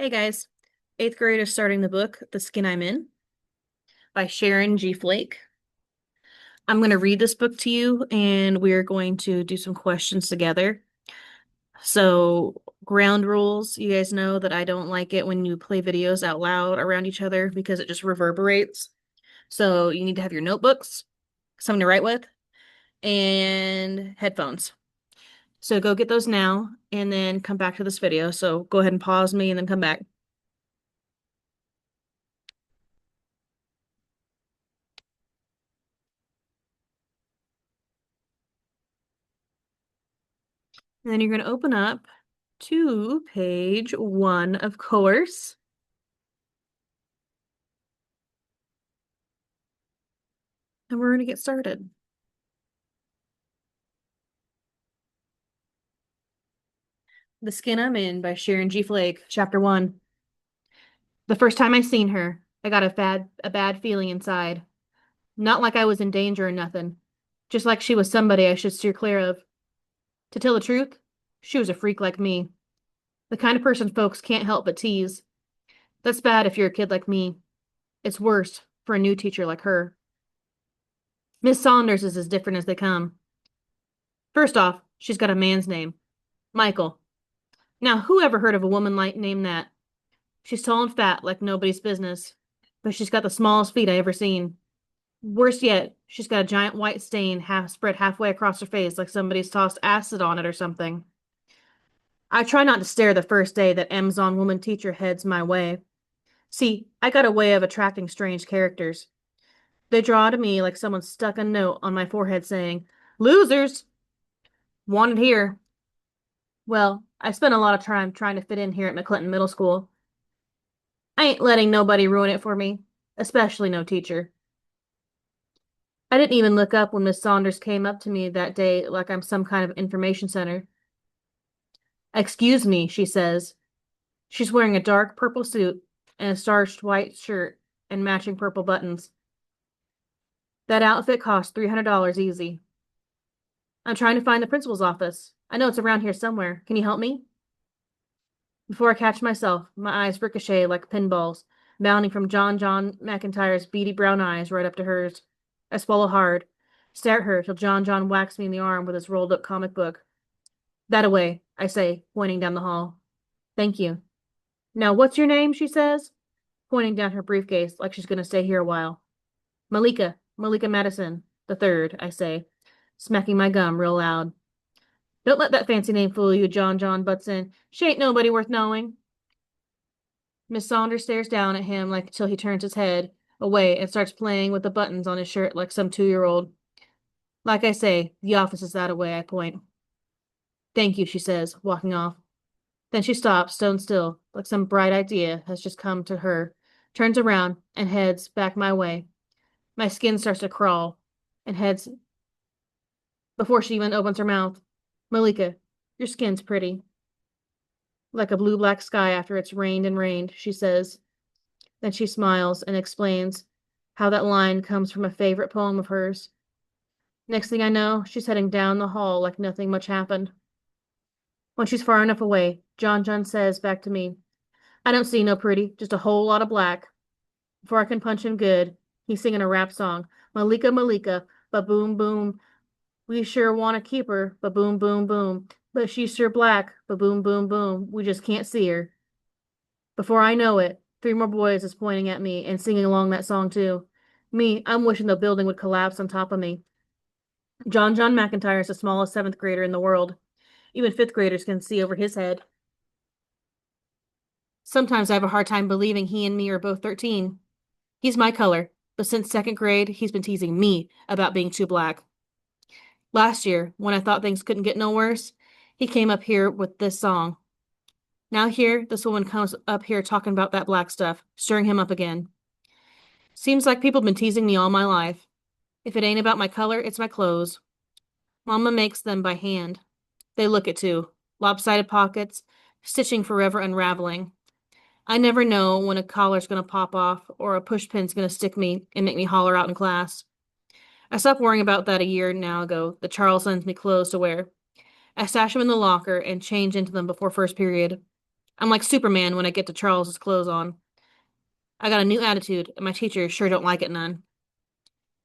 Hey guys, eighth grade is starting the book, The Skin I'm In by Sharon Flake. I'm going to read this book to you and we're going to do some questions together. So, ground rules, you guys know that I don't like it when you play videos out loud around each other because it just reverberates. So, you need to have your notebooks, something to write with, and headphones. So, go get those now and then come back to this video. So, go ahead and pause me and then come back. And then you're going to open up to page 1, of course. And we're going to get started. The Skin I'm In by Sharon Flake, Chapter 1. The first time I seen her, I got a bad feeling inside. Not like I was in danger or nothing. Just like she was somebody I should steer clear of. To tell the truth, she was a freak like me. The kind of person folks can't help but tease. That's bad if you're a kid like me. It's worse for a new teacher like her. Miss Saunders is as different as they come. First off, she's got a man's name. Michael. Now, who ever heard of a woman like named that? She's tall and fat like nobody's business, but she's got the smallest feet I ever seen. Worse yet, she's got a giant white stain spread halfway across her face like somebody's tossed acid on it or something. I try not to stare the first day that Amazon woman teacher heads my way. See, I got a way of attracting strange characters. They draw to me like someone stuck a note on my forehead saying, "Losers! Wanted here." Well, I spent a lot of time trying to fit in here at McClinton Middle School. I ain't letting nobody ruin it for me, especially no teacher. I didn't even look up when Miss Saunders came up to me that day like I'm some kind of information center. "Excuse me," she says. She's wearing a dark purple suit and a starched white shirt and matching purple buttons. That outfit cost $300 easy. "I'm trying to find the principal's office. I know it's around here somewhere. Can you help me?" Before I catch myself, my eyes ricochet like pinballs, bounding from John McIntyre's beady brown eyes right up to hers. I swallow hard, stare at her till John whacks me in the arm with his rolled up comic book. "That-a-way," I say, pointing down the hall. "Thank you." "Now, what's your name?" she says, pointing down her briefcase like she's going to stay here a while. Malika Madison, the third," I say, smacking my gum real loud. "Don't let that fancy name fool you," John butts in. "She ain't nobody worth knowing." Miss Saunders stares down at him like till he turns his head away and starts playing with the buttons on his shirt like some 2-year-old. "Like I say, the office is that-a-way," I point. "Thank you," she says, walking off. Then she stops, stone still, like some bright idea has just come to her, turns around, and heads back my way. My skin starts to crawl, and heads before she even opens her mouth. "Malika, your skin's pretty." "Like a blue-black sky after it's rained and rained," she says. Then she smiles and explains how that line comes from a favorite poem of hers. Next thing I know, she's heading down the hall like nothing much happened. When she's far enough away, John says back to me, "I don't see no pretty, just a whole lot of black." Before I can punch him good, he's singing a rap song. Malika, ba boom boom. We sure want to keep her, ba boom boom boom. But she's sure black, ba boom boom boom. We just can't see her. Before I know it, 3 more boys is pointing at me and singing along that song too. Me, I'm wishing the building would collapse on top of me. John McIntyre is the smallest 7th grader in the world. Even 5th graders can see over his head. Sometimes I have a hard time believing he and me are both 13. He's my color, but since 2nd grade, he's been teasing me about being too black. Last year, when I thought things couldn't get no worse, he came up here with this song. Now here, this woman comes up here talking about that black stuff, stirring him up again. Seems like people have been teasing me all my life. If it ain't about my color, it's my clothes. Mama makes them by hand. They look it too. Lopsided pockets, stitching forever unraveling. I never know when a collar's gonna pop off or a push pin's gonna stick me and make me holler out in class. I stopped worrying about that a year now ago that Charles sends me clothes to wear. I stash them in the locker and change into them before first period. I'm like Superman when I get to Charles's clothes on. I got a new attitude, and my teachers sure don't like it none.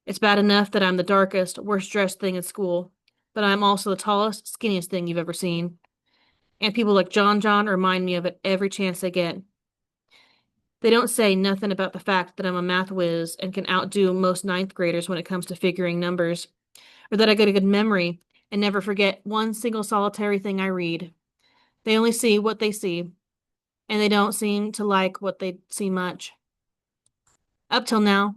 It's bad enough that I'm the darkest, worst dressed thing in school, but I'm also the tallest, skinniest thing you've ever seen. And people like John remind me of it every chance they get. They don't say nothing about the fact that I'm a math whiz and can outdo most ninth graders when it comes to figuring numbers, or that I got a good memory and never forget one single solitary thing I read. They only see what they see, and they don't seem to like what they see much. Up till now,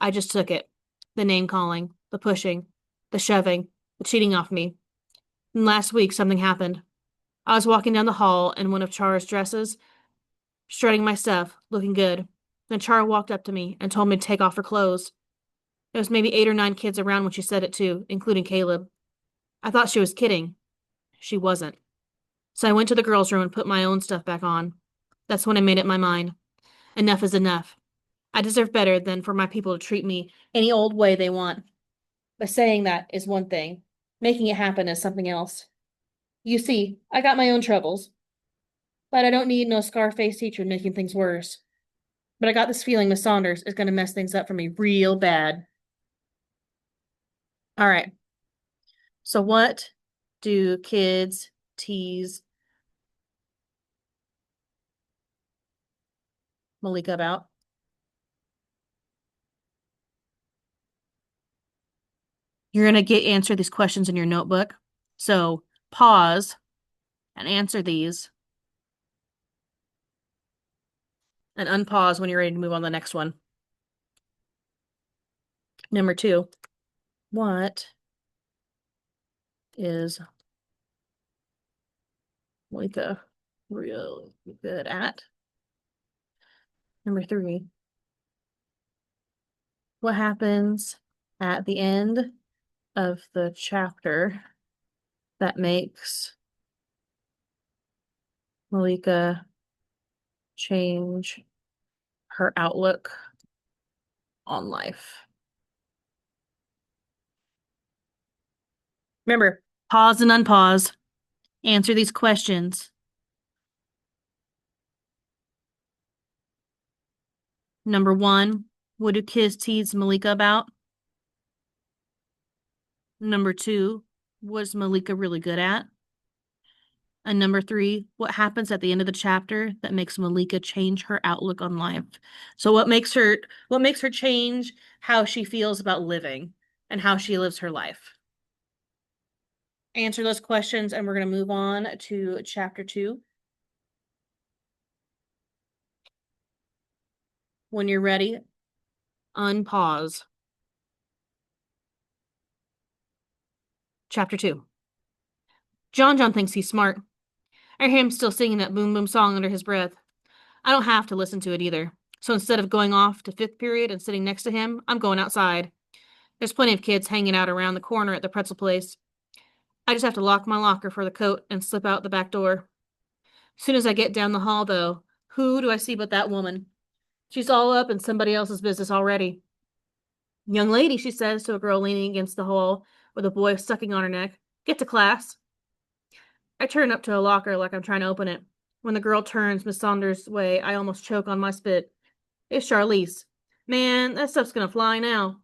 I just took it. The name calling, the pushing, the shoving, the cheating off me. And last week, something happened. I was walking down the hall in one of Char's dresses, strutting my stuff, looking good. Then Char walked up to me and told me to take off her clothes. There was maybe 8 or 9 kids around when she said it too, including Caleb. I thought she was kidding. She wasn't. So I went to the girls' room and put my own stuff back on. That's when I made up my mind. Enough is enough. I deserve better than for my people to treat me any old way they want. But saying that is one thing. Making it happen is something else. You see, I got my own troubles. But I don't need no scar-faced teacher making things worse. But I got this feeling Miss Saunders is going to mess things up for me real bad. All right. So what do kids tease Malika about? You're going to get answer these questions in your notebook. So pause and answer these and unpause when you're ready to move on to the next one. Number 2, what is Malika really good at? Number 3, what happens at the end of the chapter that makes Malika change her outlook on life? Remember, pause and unpause. Answer these questions. Number 1, what do kids tease Malika about? Number 2, what's Malika really good at? And number 3, what happens at the end of the chapter that makes Malika change her outlook on life? So what makes her change how she feels about living and how she lives her life? Answer those questions and we're going to move on to chapter 2. When you're ready, unpause. Chapter 2. John thinks he's smart. I hear him still singing that boom boom song under his breath. I don't have to listen to it either. So instead of going off to fifth period and sitting next to him, I'm going outside. There's plenty of kids hanging out around the corner at the pretzel place. I just have to lock my locker for the coat and slip out the back door. Soon as I get down the hall, though, who do I see but that woman? She's all up in somebody else's business already. Young lady, she says to a girl leaning against the wall with a boy sucking on her neck. Get to class. I turn up to a locker like I'm trying to open it. When the girl turns Miss Saunders' way, I almost choke on my spit. It's Charlize. Man, that stuff's gonna fly now.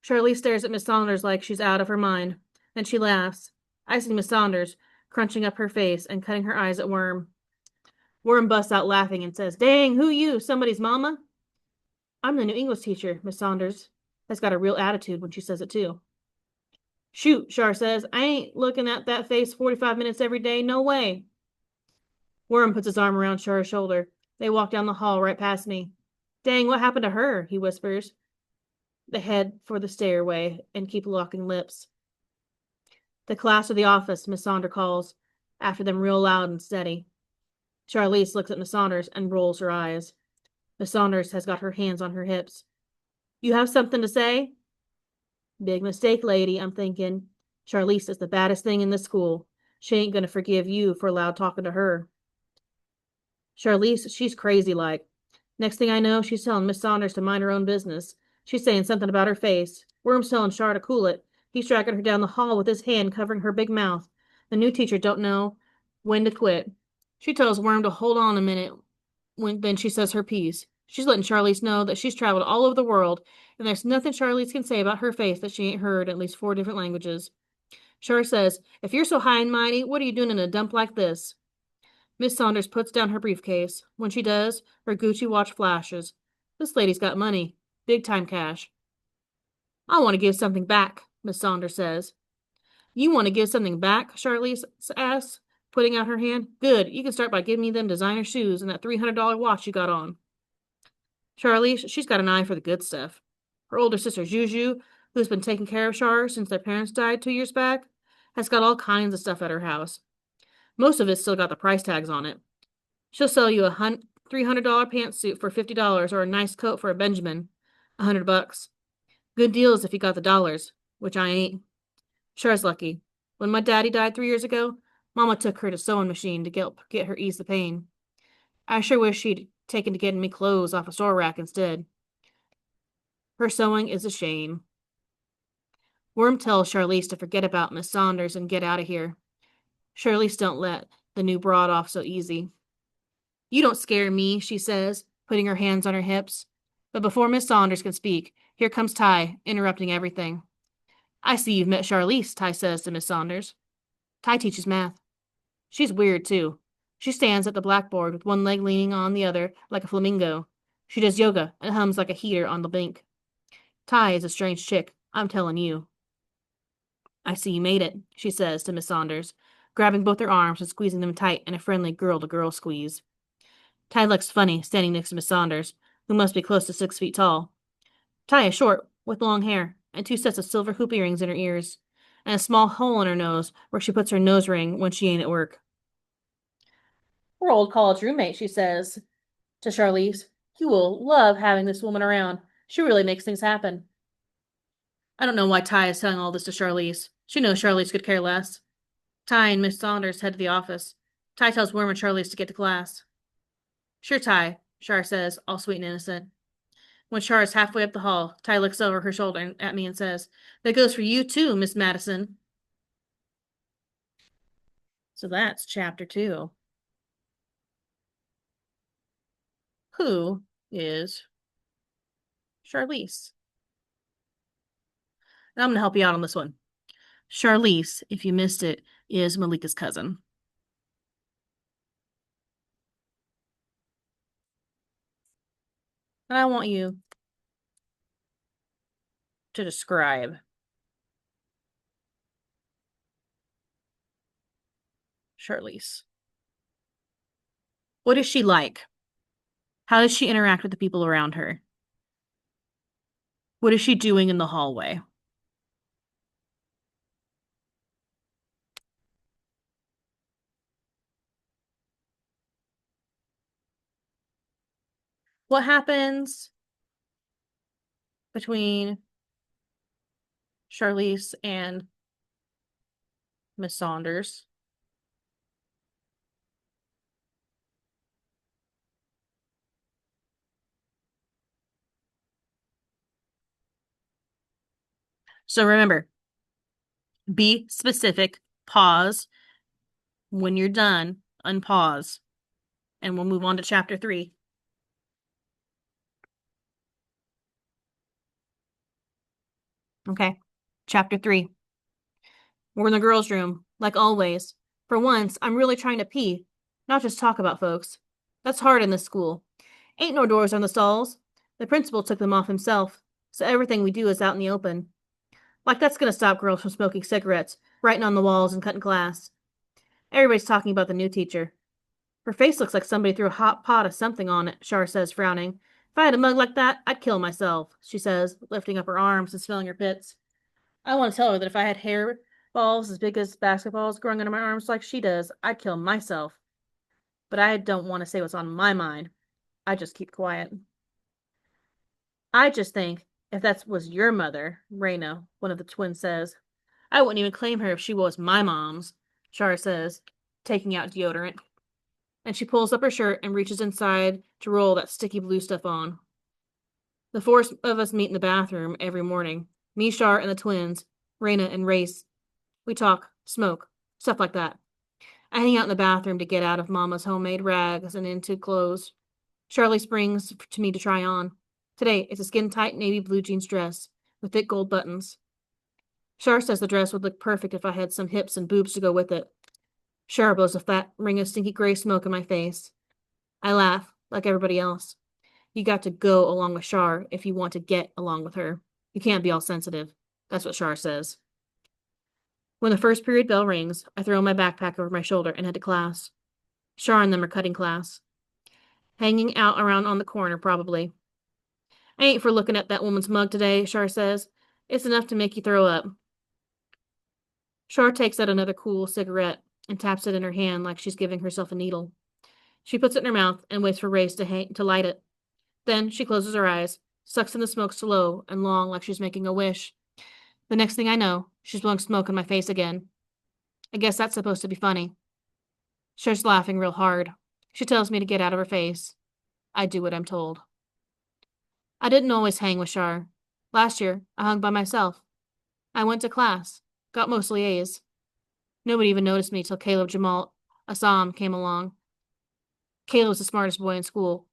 Charlize stares at Miss Saunders like she's out of her mind. Then she laughs. I see Miss Saunders crunching up her face and cutting her eyes at Worm. Worm busts out laughing and says, Dang, who you? Somebody's mama? I'm the new English teacher, Miss Saunders. Has got a real attitude when she says it too. Shoot, Char says. I ain't looking at that face 45 minutes every day. No way. Worm puts his arm around Char's shoulder. They walk down the hall right past me. Dang, what happened to her? He whispers. They head for the stairway and keep locking lips. The class or the office, Miss Saunders calls, after them real loud and steady. Charlize looks at Miss Saunders and rolls her eyes. Miss Saunders has got her hands on her hips. You have something to say? Big mistake, lady, I'm thinking. Charlize is the baddest thing in the school. She ain't gonna forgive you for loud talking to her. Charlize, she's crazy like. Next thing I know, she's telling Miss Saunders to mind her own business. She's saying something about her face. Worm's telling Char to cool it. He's dragging her down the hall with his hand covering her big mouth. The new teacher don't know when to quit. She tells Worm to hold on a minute then she says her piece. She's letting Charlize know that she's traveled all over the world, and there's nothing Charlize can say about her face that she ain't heard in at least 4 different languages. Char says, "If you're so high and mighty, what are you doing in a dump like this?" Miss Saunders puts down her briefcase. When she does, her Gucci watch flashes. This lady's got money. Big time cash. "I want to give something back," Miss Saunders says. "You want to give something back?" Charlize asks, putting out her hand. "Good. You can start by giving me them designer shoes and that $300 watch you got on." Charlize, she's got an eye for the good stuff. Her older sister Juju, who's been taking care of Char since their parents died 2 years back, has got all kinds of stuff at her house. Most of it's still got the price tags on it. She'll sell you a $300 pantsuit for $50 or a nice coat for a Benjamin, $100. Good deals if you got the dollars, which I ain't. Char's lucky. When my daddy died 3 years ago, Mama took her to sewing machine to get her ease the pain. I sure wish she'd taken to getting me clothes off a store rack instead. Her sewing is a shame. Worm tells Charlize to forget about Miss Saunders and get out of here. Charlize don't let the new broad off so easy. "You don't scare me," she says, putting her hands on her hips. But before Miss Saunders can speak, here comes Ty, interrupting everything. "I see you've met Charlize," Ty says to Miss Saunders. Ty teaches math. She's weird, too. She stands at the blackboard with one leg leaning on the other like a flamingo. She does yoga and hums like a heater on the bank. Ty is a strange chick, I'm telling you. "I see you made it," she says to Miss Saunders, grabbing both her arms and squeezing them tight in a friendly girl-to-girl squeeze. Ty looks funny standing next to Miss Saunders, who must be close to 6 feet tall. Ty is short, with long hair, and 2 sets of silver hoop earrings in her ears, and a small hole in her nose where she puts her nose ring when she ain't at work. "We're old college roommates," she says to Charlize. "You will love having this woman around. She really makes things happen." I don't know why Ty is telling all this to Charlize. She knows Charlize could care less. Ty and Miss Saunders head to the office. Ty tells Worm and Charlize to get to class. "Sure, Ty," Char says, all sweet and innocent. When Char is halfway up the hall, Ty looks over her shoulder at me and says, "That goes for you too, Miss Madison." So that's chapter 2. Who is Charlize? And I'm going to help you out on this one. Charlize, if you missed it, is Malika's cousin. And I want you to describe Charlize. What is she like? How does she interact with the people around her? What is she doing in the hallway? What happens between Charlize and Miss Saunders? So remember, be specific, pause. When you're done, unpause, and we'll move on to chapter 3. Okay, chapter 3. We're in the girls' room, like always. For once, I'm really trying to pee, not just talk about folks. That's hard in this school. Ain't no doors on the stalls. The principal took them off himself, so everything we do is out in the open. Like that's gonna stop girls from smoking cigarettes, writing on the walls, and cutting class. Everybody's talking about the new teacher. Her face looks like somebody threw a hot pot of something on it, Char says, frowning. "If I had a mug like that, I'd kill myself," she says, lifting up her arms and smelling her pits. I want to tell her that if I had hair balls as big as basketballs growing under my arms like she does, I'd kill myself. But I don't want to say what's on my mind. I just keep quiet. "I just think, if that was your mother," Raina, one of the twins, says. "I wouldn't even claim her if she was my mom's," Char says, taking out deodorant. And she pulls up her shirt and reaches inside to roll that sticky blue stuff on. The 4 of us meet in the bathroom every morning. Me, Char, and the twins, Raina and Race. We talk, smoke, stuff like that. I hang out in the bathroom to get out of Mama's homemade rags and into clothes Charlie brings to me to try on. Today, it's a skin-tight navy blue jeans dress with thick gold buttons. Char says the dress would look perfect if I had some hips and boobs to go with it. Char blows a fat ring of stinky gray smoke in my face. I laugh, like everybody else. You got to go along with Char if you want to get along with her. You can't be all sensitive. That's what Char says. When the first period bell rings, I throw my backpack over my shoulder and head to class. Char and them are cutting class. Hanging out around on the corner, probably. I ain't for looking at that woman's mug today, Char says. It's enough to make you throw up. Char takes out another cool cigarette and taps it in her hand like she's giving herself a needle. She puts it in her mouth and waits for Race to light it. Then she closes her eyes, sucks in the smoke slow and long like she's making a wish. The next thing I know, she's blowing smoke in my face again. I guess that's supposed to be funny. Char's laughing real hard. She tells me to get out of her face. I do what I'm told. I didn't always hang with Char. Last year, I hung by myself. I went to class, got mostly A's. Nobody even noticed me till Caleb Jamal Assam came along. Caleb was the smartest boy in school.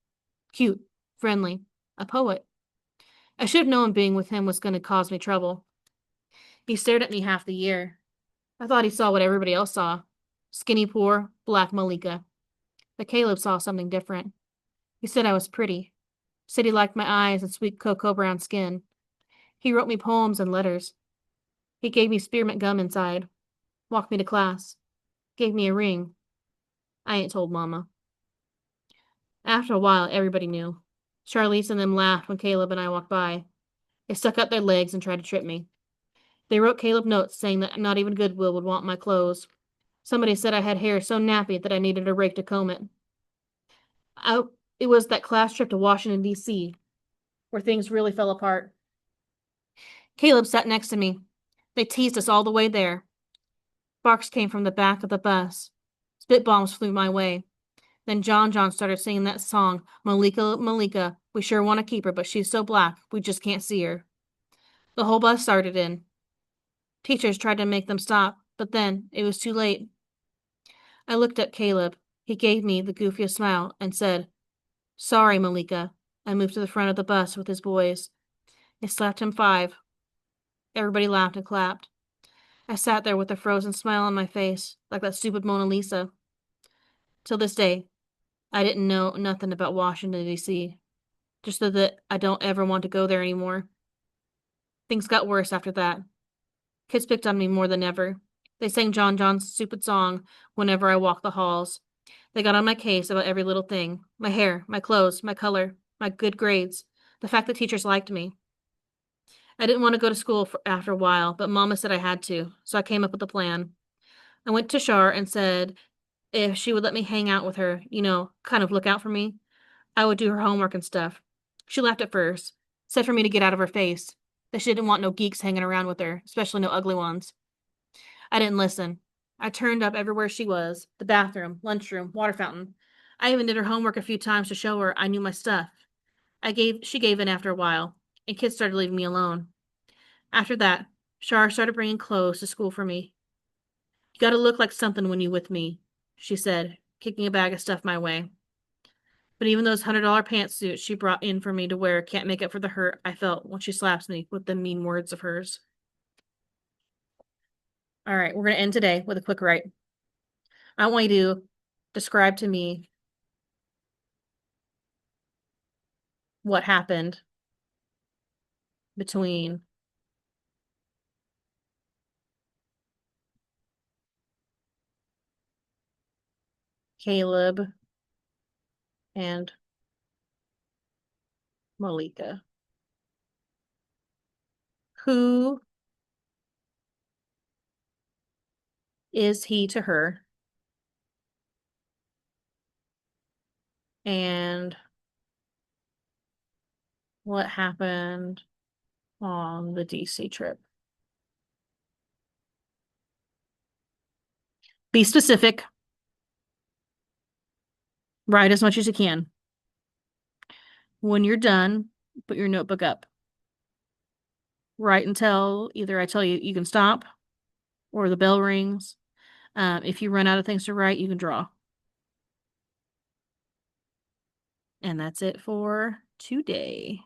Cute, friendly, a poet. I should have known being with him was going to cause me trouble. He stared at me half the year. I thought he saw what everybody else saw. Skinny, poor, black Malika. But Caleb saw something different. He said I was pretty. Said he liked my eyes and sweet cocoa brown skin. He wrote me poems and letters. He gave me spearmint gum inside. Walked me to class. Gave me a ring. I ain't told Mama. After a while, everybody knew. Charlize and them laughed when Caleb and I walked by. They stuck out their legs and tried to trip me. They wrote Caleb notes saying that not even Goodwill would want my clothes. Somebody said I had hair so nappy that I needed a rake to comb it. It was that class trip to Washington, D.C., where things really fell apart. Caleb sat next to me. They teased us all the way there. Sparks came from the back of the bus. Spit bombs flew my way. Then John started singing that song, Malika, Malika, we sure want to keep her, but she's so black, we just can't see her. The whole bus started in. Teachers tried to make them stop, but then it was too late. I looked at Caleb. He gave me the goofiest smile and said, Sorry, Malika. I moved to the front of the bus with his boys. They slapped him 5. Everybody laughed and clapped. I sat there with a frozen smile on my face, like that stupid Mona Lisa. Till this day, I didn't know nothing about Washington, D.C., just that I don't ever want to go there anymore. Things got worse after that. Kids picked on me more than ever. They sang John's stupid song whenever I walked the halls. They got on my case about every little thing. My hair, my clothes, my color, my good grades, the fact that teachers liked me. I didn't want to go to school after a while, but Mama said I had to, so I came up with a plan. I went to Char and said if she would let me hang out with her, kind of look out for me, I would do her homework and stuff. She laughed at first, said for me to get out of her face, that she didn't want no geeks hanging around with her, especially no ugly ones. I didn't listen. I turned up everywhere she was, the bathroom, lunchroom, water fountain. I even did her homework a few times to show her I knew my stuff. She gave in after a while, and kids started leaving me alone. After that, Shar started bringing clothes to school for me. You gotta look like something when you with me, she said, kicking a bag of stuff my way. But even those $100 pantsuits she brought in for me to wear can't make up for the hurt I felt when she slaps me with the mean words of hers. All right, we're going to end today with a quick write. I want you to describe to me what happened between Caleb and Malika. Who is he to her? And what happened on the DC trip? Be specific. Write as much as you can. When you're done, put your notebook up. Write until either I tell you you can stop or the bell rings. If you run out of things to write, you can draw. And that's it for today.